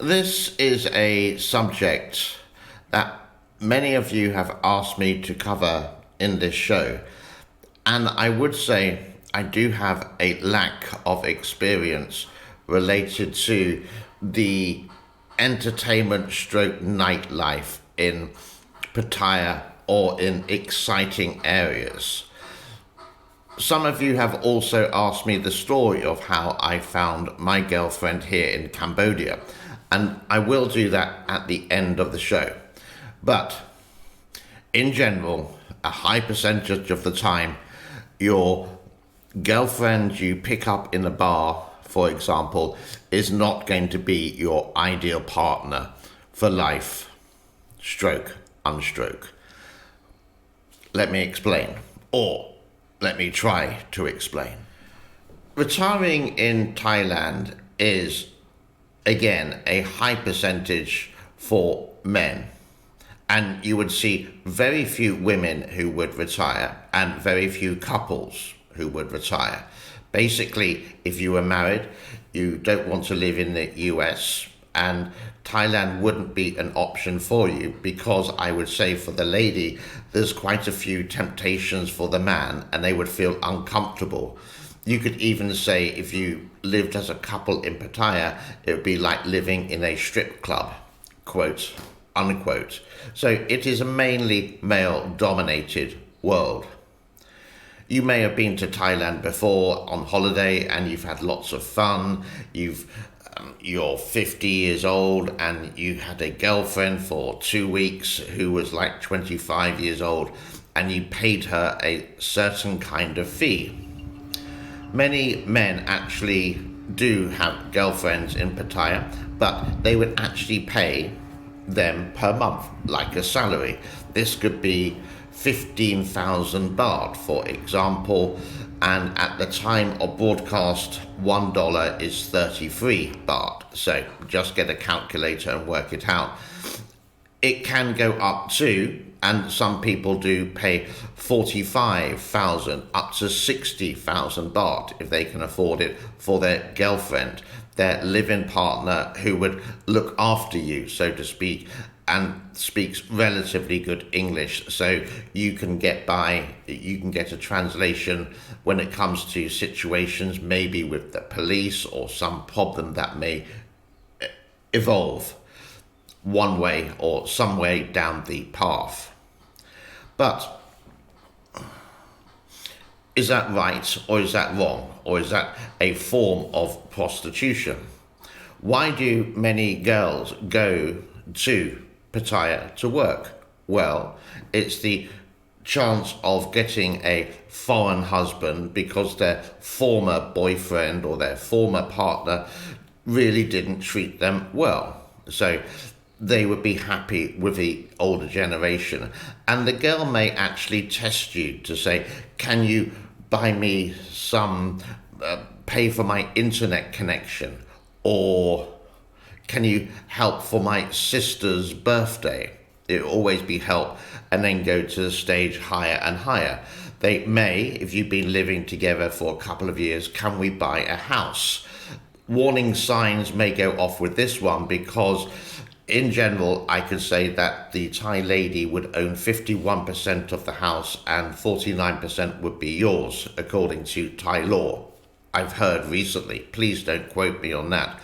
This is a subject that many of you have asked me to cover in this show, and I would say I do have a lack of experience related to the entertainment stroke nightlife in Pattaya or in exciting areas. Some of you have also asked me the story of how I found my girlfriend here in Cambodia, and I will do that at the end of the show. But in general, a high percentage of the time, your girlfriend you pick up in a bar, for example, is not going to be your ideal partner for life, stroke, unstroke. Let me explain, or let me try to explain. Retiring in Thailand is, again, a high percentage for men. And you would see very few women who would retire and very few couples who would retire. Basically, if you were married, you don't want to live in the US, and Thailand wouldn't be an option for you because I would say for the lady, there's quite a few temptations for the man and they would feel uncomfortable. You could even say if you lived as a couple in Pattaya, it would be like living in a strip club, quote, unquote. So it is a mainly male-dominated world. You may have been to Thailand before on holiday and you've had lots of fun. You're 50 years old and you had a girlfriend for 2 weeks who was like 25 years old, and you paid her a certain kind of fee. Many men actually do have girlfriends in Pattaya, but they would actually pay them per month, like a salary. This could be 15,000 baht, for example, and at the time of broadcast, $1 is 33 baht. So just get a calculator and work it out. It can go up to, and some people do pay 45,000 up to 60,000 baht if they can afford it for their girlfriend, their live-in partner who would look after you, so to speak, and speaks relatively good English, so you can get a translation when it comes to situations maybe with the police or some problem that may evolve one way or some way down the path. But is that right, or is that wrong, or is that a form of prostitution? Why do many girls go to Pattaya to work? Well, it's the chance of getting a foreign husband because their former boyfriend or their former partner really didn't treat them well. So they would be happy with the older generation. And the girl may actually test you to say, can you buy me some, pay for my internet connection? Or can you help for my sister's birthday? It will always be help, and then go to the stage higher and higher. They may, if you've been living together for a couple of years, can we buy a house? Warning signs may go off with this one because in general, I could say that the Thai lady would own 51% of the house and 49% would be yours, according to Thai law. I've heard recently, please don't quote me on that.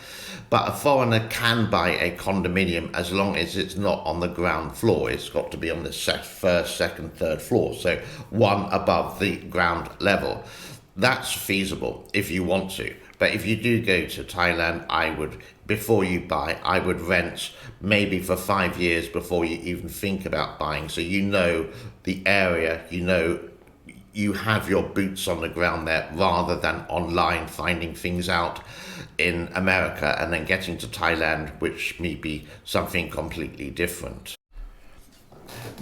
But a foreigner can buy a condominium as long as it's not on the ground floor. It's got to be on the first, second, third floor, so one above the ground level. That's feasible if you want to. But if you do go to Thailand, before you buy, I would rent maybe for 5 years before you even think about buying. So you know the area, you have your boots on the ground there rather than online finding things out in America and then getting to Thailand, which may be something completely different.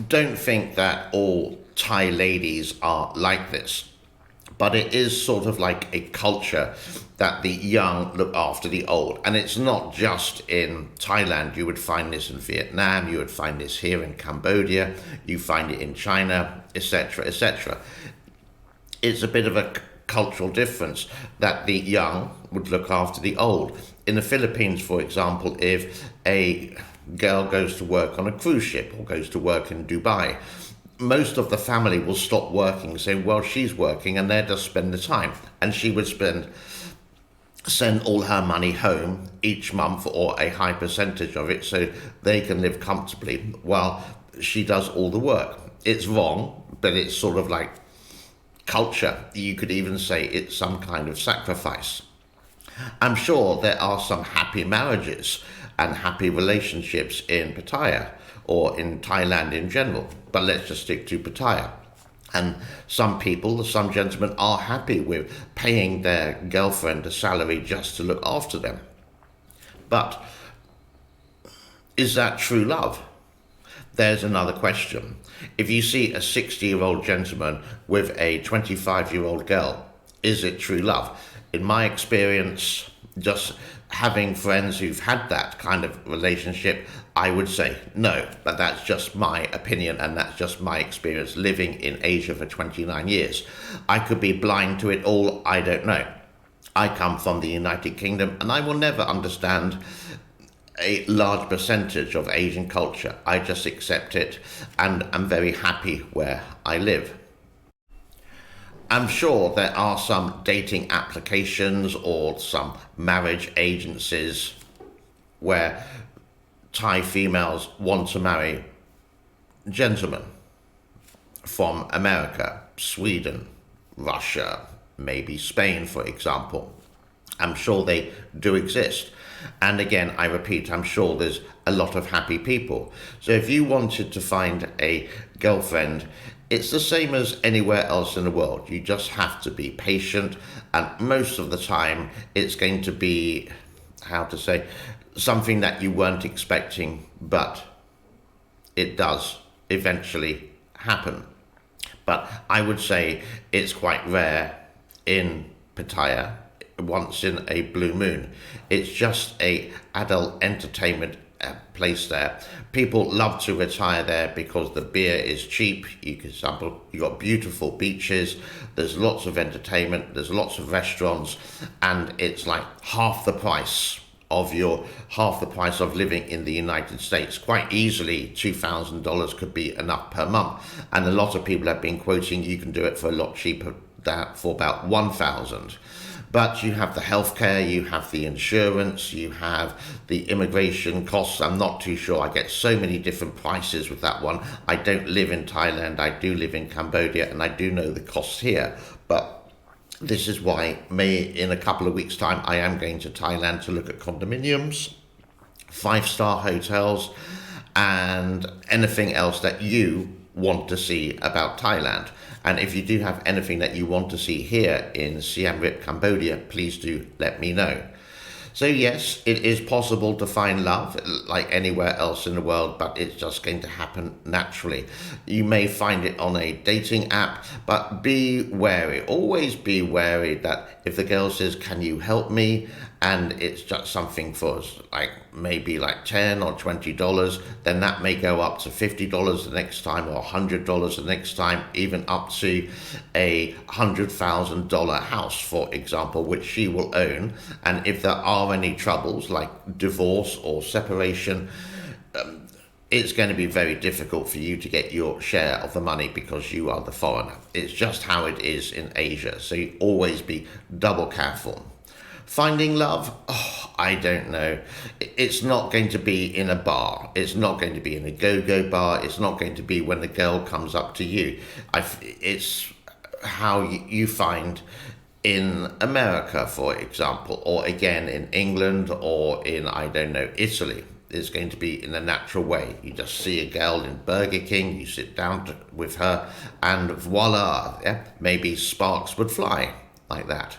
Don't think that all Thai ladies are like this, but it is sort of like a culture that the young look after the old. And it's not just in Thailand. You would find this in Vietnam, you would find this here in Cambodia, you find it in China, etc., etc. It's a bit of a cultural difference that the young would look after the old. in the Philippines, for example, if a girl goes to work on a cruise ship or goes to work in Dubai, most of the family will stop working, say, well, she's working, and they'll just spend the time. And she would send all her money home each month, or a high percentage of it, so they can live comfortably while she does all the work. It's wrong, but it's sort of like culture. You could even say it's some kind of sacrifice. I'm sure there are some happy marriages and happy relationships in Pattaya or in Thailand in general, but let's just stick to Pattaya. And some people, some gentlemen, are happy with paying their girlfriend a salary just to look after them. But is that true love? There's another question. If you see a 60-year-old gentleman with a 25-year-old girl, is it true love? In my experience, just having friends who've had that kind of relationship, I would say no, but that's just my opinion and that's just my experience living in Asia for 29 years. I could be blind to it all, I don't know. I come from the United Kingdom and I will never understand a large percentage of Asian culture. I just accept it and I'm very happy where I live. I'm sure there are some dating applications or some marriage agencies where Thai females want to marry gentlemen from America, Sweden, Russia, maybe Spain, for example. I'm sure they do exist. And again, I repeat, I'm sure there's a lot of happy people. So if you wanted to find a girlfriend, it's the same as anywhere else in the world. You just have to be patient, and most of the time it's going to be, how to say, something that you weren't expecting, but it does eventually happen. But I would say it's quite rare in Pattaya, once in a blue moon. It's just a adult entertainment place there. People love to retire there because the beer is cheap. You got beautiful beaches, there's lots of entertainment, there's lots of restaurants, and it's like half the price of living in the United States. Quite easily $2,000 could be enough per month, and a lot of people have been quoting you can do it for a lot cheaper, that for about 1,000. But you have the healthcare, you have the insurance, you have the immigration costs. I'm not too sure. I get so many different prices with that one. I don't live in Thailand. I do live in Cambodia, and I do know the costs here. But this is why, in a couple of weeks' time, I am going to Thailand to look at condominiums, 5-star hotels, and anything else that you want to see about Thailand. And if you do have anything that you want to see here in Siem Reap, Cambodia, please do let me know. So yes, it is possible to find love like anywhere else in the world, but it's just going to happen naturally. You may find it on a dating app, but be wary. Always be wary that if the girl says, can you help me? And it's just something for like maybe like $10 or $20, then that may go up to $50 the next time, or $100 the next time, even up to a $100,000 house, for example, which she will own. And if there are any troubles like divorce or separation, it's going to be very difficult for you to get your share of the money because you are the foreigner. It's just how it is in Asia. So you always be double careful. Finding love? Oh, I don't know. It's not going to be in a bar. It's not going to be in a go-go bar. It's not going to be when the girl comes up to you. It's how you find in America, for example, or again in England, or in, I don't know, Italy. It's going to be in a natural way. You just see a girl in Burger King, you sit down with her, and voila, maybe sparks would fly like that.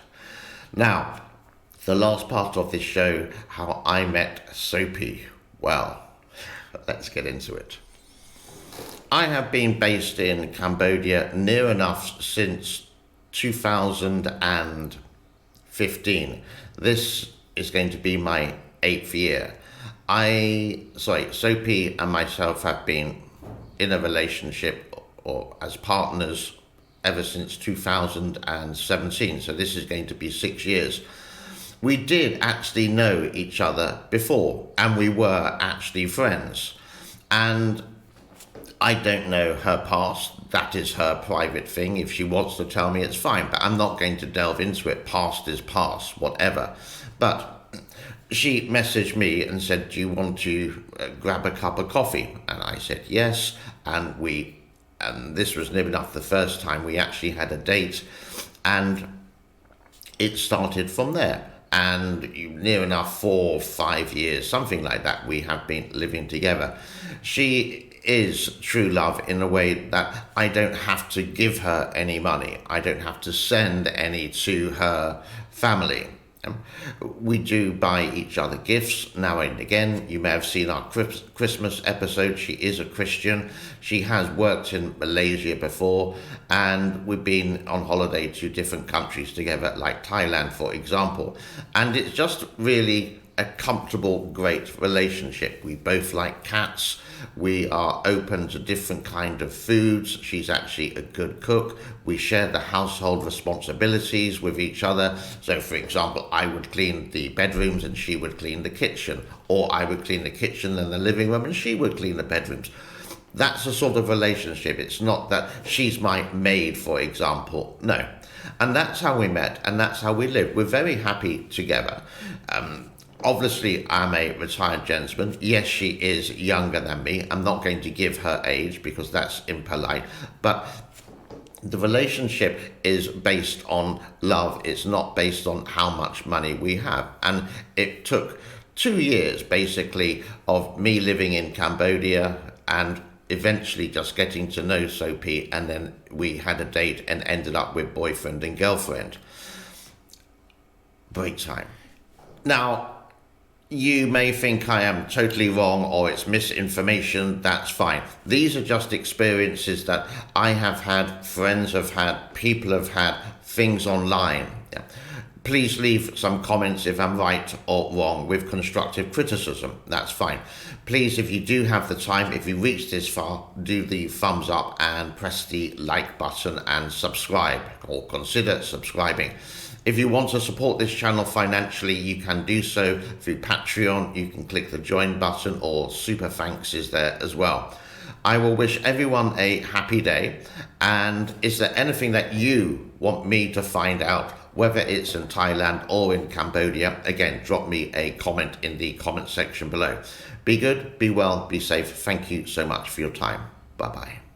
Now, the last part of this show, how I met Soapy. Well, let's get into it. I have been based in Cambodia near enough since 2015. This is going to be my 8th year. Soapy and myself have been in a relationship or as partners ever since 2017. So this is going to be 6 years. we did actually know each other before, and we were actually friends. And I don't know her past. That is her private thing. If she wants to tell me, it's fine. But I'm not going to delve into it. Past is past, whatever. But she messaged me and said, do you want to grab a cup of coffee? And I said, yes. And this was near enough the first time we actually had a date. And it started from there. And near enough 4 or 5 years, something like that, we have been living together. She is true love in a way that I don't have to give her any money. I don't have to send any to her family. We do buy each other gifts now and again. You may have seen our Christmas episode. She is a Christian. She has worked in Malaysia before, and we've been on holiday to different countries together, like Thailand, for example. And it's just really a comfortable, great relationship. We both like cats. We are open to different kind of foods. She's actually a good cook. We share the household responsibilities with each other. So, for example, I would clean the bedrooms and she would clean the kitchen. Or I would clean the kitchen and the living room and she would clean the bedrooms. That's the sort of relationship. It's not that she's my maid, for example. No. And that's how we met and that's how we live. We're very happy together. Obviously, I'm a retired gentleman. Yes, she is younger than me. I'm not going to give her age because that's impolite. But the relationship is based on love. It's not based on how much money we have. And it took 2 years, basically, of me living in Cambodia and eventually just getting to know Sophie. And then we had a date and ended up with boyfriend and girlfriend. Break time. Now, you may think I am totally wrong or it's misinformation. That's fine. These are just experiences that I have had, friends have had, people have had, things online. Yeah. Please leave some comments if I'm right or wrong with constructive criticism. That's fine. Please, if you do have the time, if you reach this far, do the thumbs up and press the like button and subscribe or consider subscribing. If you want to support this channel financially, you can do so through Patreon. You can click the join button or super thanks is there as well. I will wish everyone a happy day. And is there anything that you want me to find out, whether it's in Thailand or in Cambodia? Again, drop me a comment in the comment section below. Be good, be well, be safe. Thank you so much for your time. Bye-bye.